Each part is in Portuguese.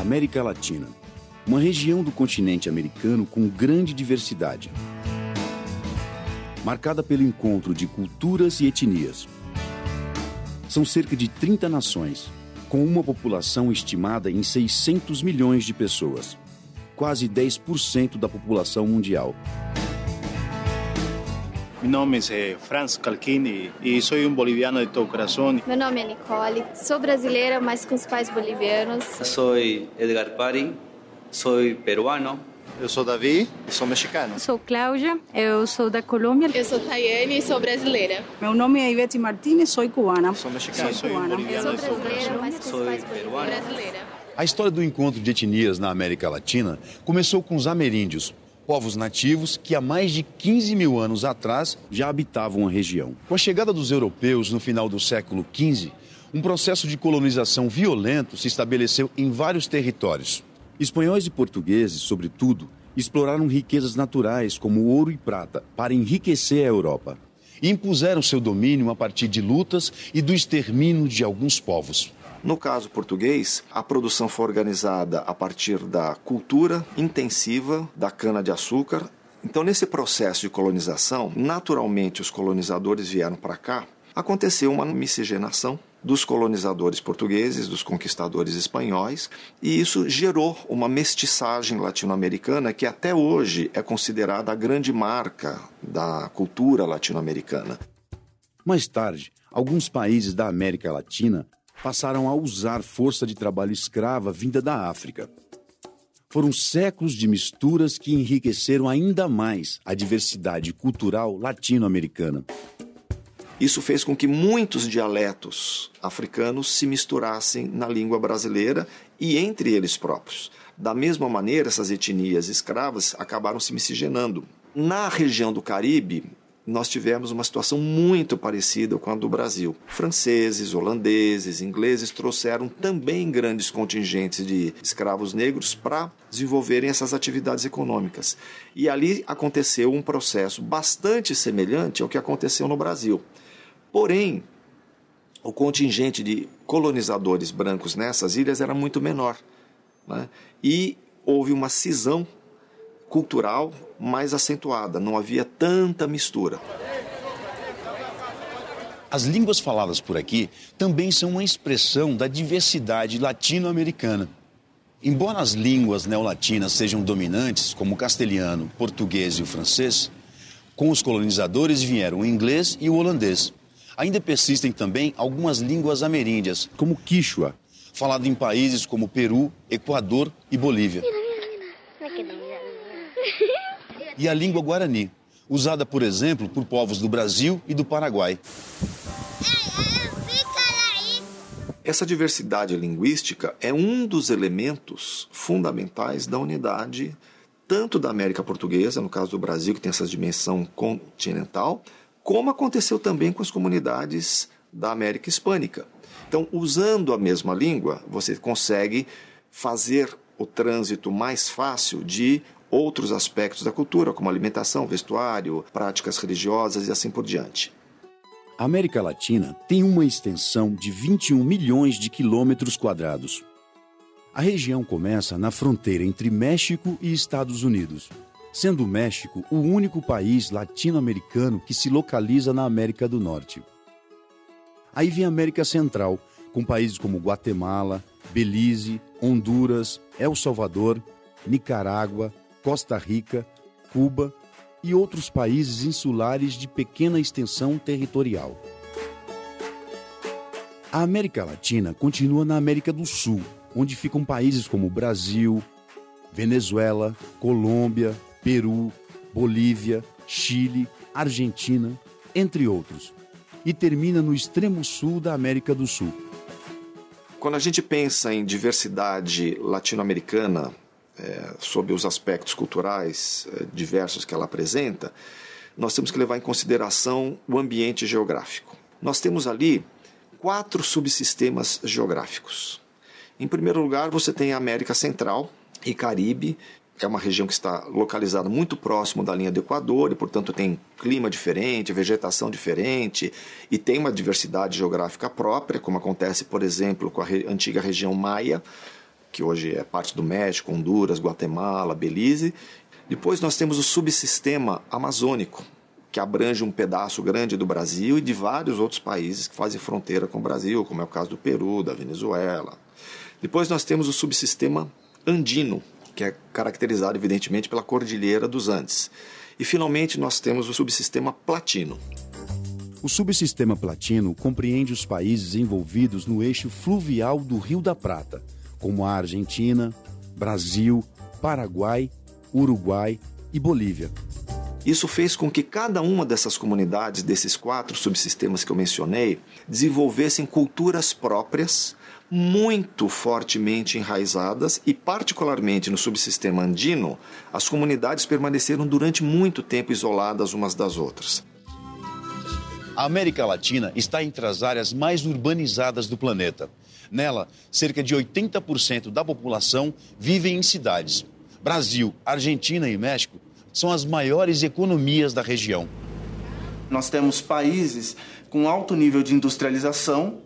América Latina, uma região do continente americano com grande diversidade, marcada pelo encontro de culturas e etnias. São cerca de 30 nações, com uma população estimada em 600 milhões de pessoas, quase 10% da população mundial. Meu nome é Franz Calchini e sou boliviano de todo coração. Meu nome é Nicole, sou brasileira, mas com os pais bolivianos. Sou Edgar Pari, sou peruano. Eu sou Davi e sou mexicano. Sou Cláudia, eu sou da Colômbia. Eu sou Tayane e sou brasileira. Meu nome é Ivete Martínez, sou cubana. Sou mexicano, sou boliviano. Sou brasileira, mas com os pais bolivianos. A história do encontro de etnias na América Latina começou com os ameríndios, povos nativos que há mais de 15 mil anos atrás já habitavam a região. Com a chegada dos europeus no final do século XV, um processo de colonização violento se estabeleceu em vários territórios. Espanhóis e portugueses, sobretudo, exploraram riquezas naturais como ouro e prata para enriquecer a Europa. E impuseram seu domínio a partir de lutas e do extermínio de alguns povos. No caso português, a produção foi organizada a partir da cultura intensiva da cana-de-açúcar. Então, nesse processo de colonização, naturalmente os colonizadores vieram para cá. Aconteceu uma miscigenação dos colonizadores portugueses, dos conquistadores espanhóis, e isso gerou uma mestiçagem latino-americana que até hoje é considerada a grande marca da cultura latino-americana. Mais tarde, alguns países da América Latina passaram a usar força de trabalho escrava vinda da África. Foram séculos de misturas que enriqueceram ainda mais a diversidade cultural latino-americana. Isso fez com que muitos dialetos africanos se misturassem na língua brasileira e entre eles próprios. Da mesma maneira, essas etnias escravas acabaram se miscigenando. Na região do Caribe, nós tivemos uma situação muito parecida com a do Brasil. Franceses, holandeses, ingleses trouxeram também grandes contingentes de escravos negros para desenvolverem essas atividades econômicas. E ali aconteceu um processo bastante semelhante ao que aconteceu no Brasil. Porém, o contingente de colonizadores brancos nessas ilhas era muito menor, né? E houve uma cisão cultural mais acentuada, não havia tanta mistura. As línguas faladas por aqui também são uma expressão da diversidade latino-americana. Embora as línguas neolatinas sejam dominantes, como o castelhano, português e o francês, com os colonizadores vieram o inglês e o holandês. Ainda persistem também algumas línguas ameríndias, como o quichua, falado em países como Peru, Equador e Bolívia. E a língua guarani, usada, por exemplo, por povos do Brasil e do Paraguai. Essa diversidade linguística é um dos elementos fundamentais da unidade, tanto da América Portuguesa, no caso do Brasil, que tem essa dimensão continental, como aconteceu também com as comunidades da América Hispânica. Então, usando a mesma língua, você consegue fazer o trânsito mais fácil de outros aspectos da cultura, como alimentação, vestuário, práticas religiosas e assim por diante. A América Latina tem uma extensão de 21 milhões de quilômetros quadrados. A região começa na fronteira entre México e Estados Unidos, sendo o México o único país latino-americano que se localiza na América do Norte. Aí vem a América Central, com países como Guatemala, Belize, Honduras, El Salvador, Nicarágua, Costa Rica, Cuba e outros países insulares de pequena extensão territorial. A América Latina continua na América do Sul, onde ficam países como Brasil, Venezuela, Colômbia, Peru, Bolívia, Chile, Argentina, entre outros, e termina no extremo sul da América do Sul. Quando a gente pensa em diversidade latino-americana, sob os aspectos culturais diversos que ela apresenta, nós temos que levar em consideração o ambiente geográfico. Nós temos ali 4 subsistemas geográficos. Em primeiro lugar, você tem a América Central e Caribe, que é uma região que está localizada muito próximo da linha do Equador e, portanto, tem clima diferente, vegetação diferente e tem uma diversidade geográfica própria, como acontece, por exemplo, com a antiga região Maia, que hoje é parte do México, Honduras, Guatemala, Belize. Depois nós temos o subsistema amazônico, que abrange um pedaço grande do Brasil e de vários outros países que fazem fronteira com o Brasil, como é o caso do Peru, da Venezuela. Depois nós temos o subsistema andino, que é caracterizado, evidentemente, pela Cordilheira dos Andes. E, finalmente, nós temos o subsistema platino. O subsistema platino compreende os países envolvidos no eixo fluvial do Rio da Prata, como a Argentina, Brasil, Paraguai, Uruguai e Bolívia. Isso fez com que cada uma dessas comunidades, desses 4 subsistemas que eu mencionei, desenvolvessem culturas próprias, muito fortemente enraizadas e, particularmente no subsistema andino, as comunidades permaneceram durante muito tempo isoladas umas das outras. A América Latina está entre as áreas mais urbanizadas do planeta. Nela, cerca de 80% da população vive em cidades. Brasil, Argentina e México são as maiores economias da região. Nós temos países com alto nível de industrialização,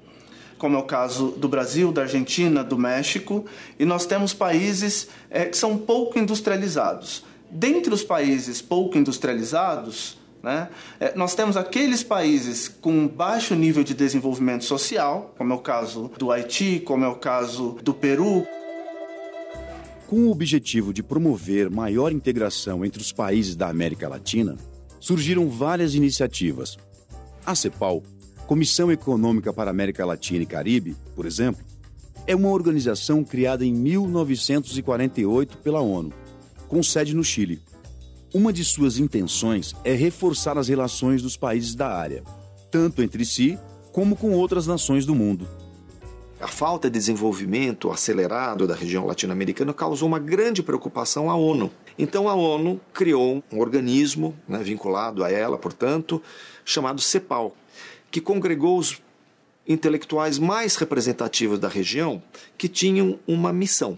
como é o caso do Brasil, da Argentina, do México, e nós temos países que são pouco industrializados. Dentre os países pouco industrializados, nós temos aqueles países com baixo nível de desenvolvimento social, como é o caso do Haiti, como é o caso do Peru. Com o objetivo de promover maior integração entre os países da América Latina, surgiram várias iniciativas. A CEPAL, Comissão Econômica para a América Latina e Caribe, por exemplo, é uma organização criada em 1948 pela ONU, com sede no Chile. Uma de suas intenções é reforçar as relações dos países da área, tanto entre si como com outras nações do mundo. A falta de desenvolvimento acelerado da região latino-americana causou uma grande preocupação à ONU. Então a ONU criou um organismo, vinculado a ela, portanto, chamado CEPAL, que congregou os intelectuais mais representativos da região que tinham uma missão: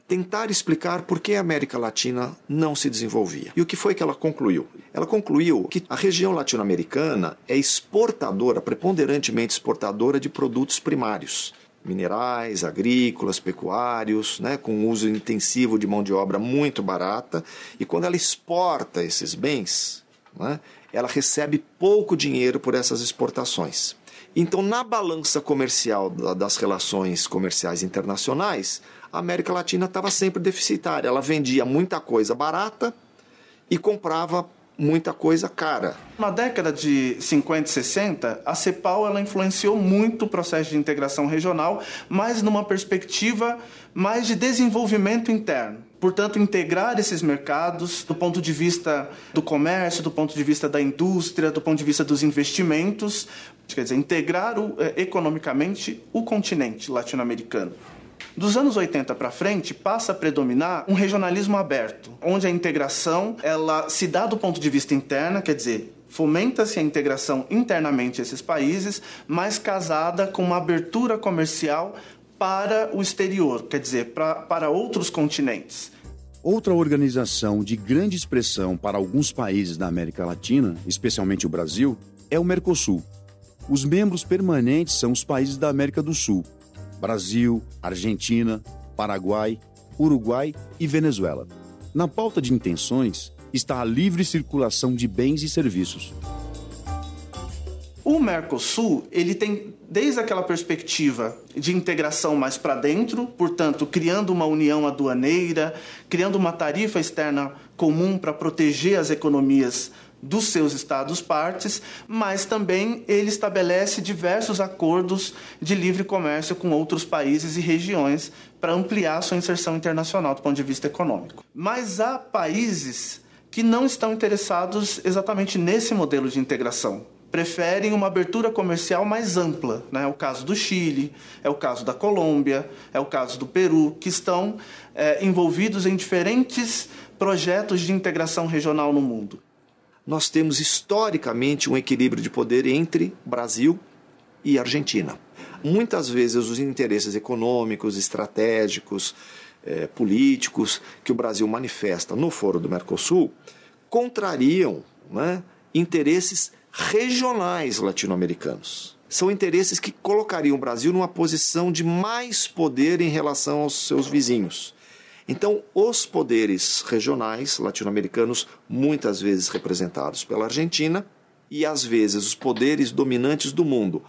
tentar explicar por que a América Latina não se desenvolvia. E o que foi que ela concluiu? Ela concluiu que a região latino-americana é exportadora, preponderantemente exportadora de produtos primários, minerais, agrícolas, pecuários, com uso intensivo de mão de obra muito barata, e quando ela exporta esses bens, ela recebe pouco dinheiro por essas exportações. Então, na balança comercial das relações comerciais internacionais, a América Latina estava sempre deficitária. Ela vendia muita coisa barata e comprava muita coisa cara. Na década de 50 e 60, a CEPAL ela influenciou muito o processo de integração regional, mas numa perspectiva mais de desenvolvimento interno. Portanto, integrar esses mercados do ponto de vista do comércio, do ponto de vista da indústria, do ponto de vista dos investimentos, quer dizer, integrar economicamente o continente latino-americano. Dos anos 80 para frente, passa a predominar um regionalismo aberto, onde a integração ela se dá do ponto de vista interno, quer dizer, fomenta-se a integração internamente a esses países, mas casada com uma abertura comercial para o exterior, quer dizer, para outros continentes. Outra organização de grande expressão para alguns países da América Latina, especialmente o Brasil, é o Mercosul. Os membros permanentes são os países da América do Sul: Brasil, Argentina, Paraguai, Uruguai e Venezuela. Na pauta de intenções está a livre circulação de bens e serviços. O Mercosul, ele tem desde aquela perspectiva de integração mais para dentro, portanto, criando uma união aduaneira, criando uma tarifa externa comum para proteger as economias dos seus estados-partes, mas também ele estabelece diversos acordos de livre comércio com outros países e regiões para ampliar sua inserção internacional do ponto de vista econômico. Mas há países que não estão interessados exatamente nesse modelo de integração. Preferem uma abertura comercial mais ampla, É o caso do Chile, é o caso da Colômbia, é o caso do Peru, que estão envolvidos em diferentes projetos de integração regional no mundo. Nós temos historicamente um equilíbrio de poder entre Brasil e Argentina. Muitas vezes os interesses econômicos, estratégicos, políticos que o Brasil manifesta no Foro do Mercosul contrariam interesses regionais latino-americanos. são interesses que colocariam o Brasil numa posição de mais poder em relação aos seus vizinhos. Então, os poderes regionais latino-americanos, muitas vezes representados pela Argentina, e às vezes os poderes dominantes do mundo,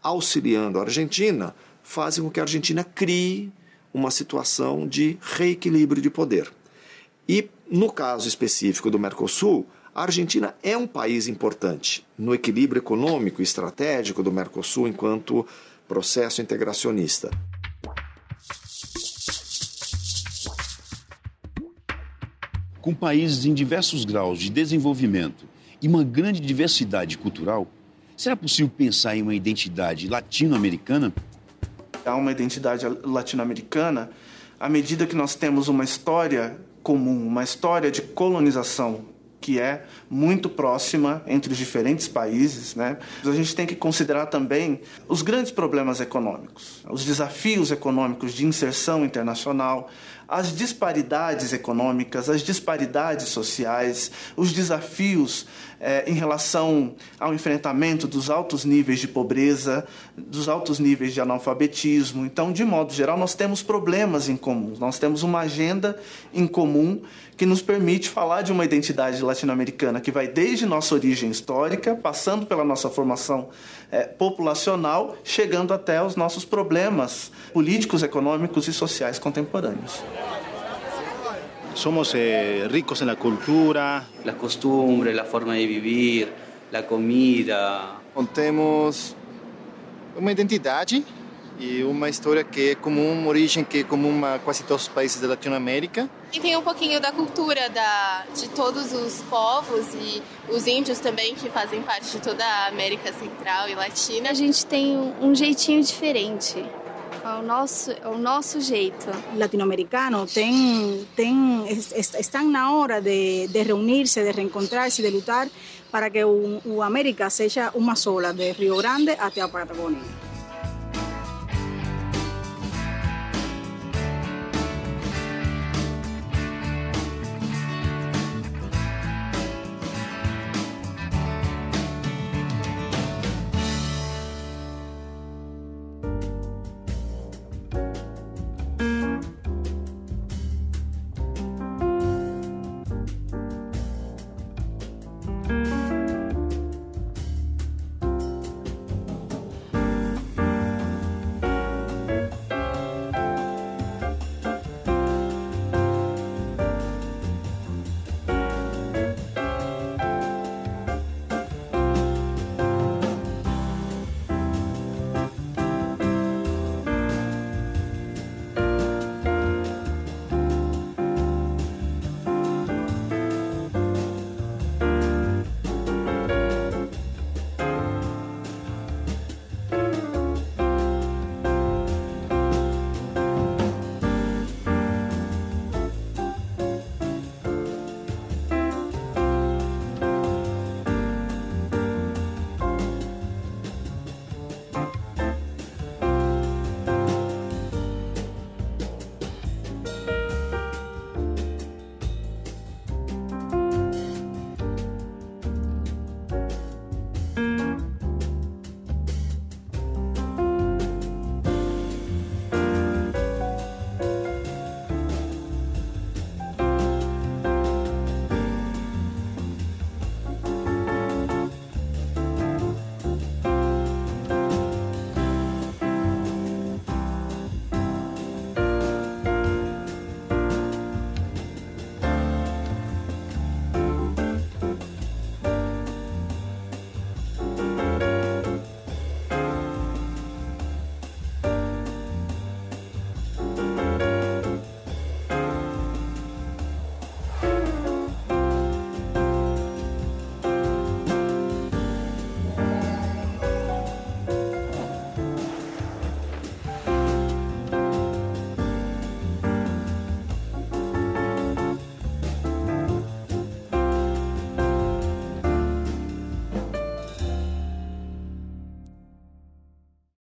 auxiliando a Argentina, fazem com que a Argentina crie uma situação de reequilíbrio de poder. E, no caso específico do Mercosul, a Argentina é um país importante no equilíbrio econômico e estratégico do Mercosul enquanto processo integracionista. Com países em diversos graus de desenvolvimento e uma grande diversidade cultural, será possível pensar em uma identidade latino-americana? Há uma identidade latino-americana à medida que nós temos uma história comum, uma história de colonização que é muito próxima entre os diferentes países, né? A gente tem que considerar também os grandes problemas econômicos, os desafios econômicos de inserção internacional, as disparidades econômicas, as disparidades sociais, os desafios em relação ao enfrentamento dos altos níveis de pobreza, dos altos níveis de analfabetismo. Então, de modo geral, nós temos problemas em comum, nós temos uma agenda em comum que nos permite falar de uma identidade latino-americana que vai desde nossa origem histórica, passando pela nossa formação populacional, chegando até os nossos problemas políticos, econômicos e sociais contemporâneos. Somos ricos en la cultura. Las costumbres, la forma de vivir, la comida. Temos uma identidade e uma história que é comum, uma origem que é comum a quase todos os países da Latinoamérica. E tem um pouquinho da cultura de todos os povos e os índios também, que fazem parte de toda a América Central e Latina. A gente tem um jeitinho diferente. É o nosso jeito. Latino-americano estão na hora de reunir-se, de reencontrar-se, de lutar para que a América seja uma só, de Rio Grande até a Patagônia.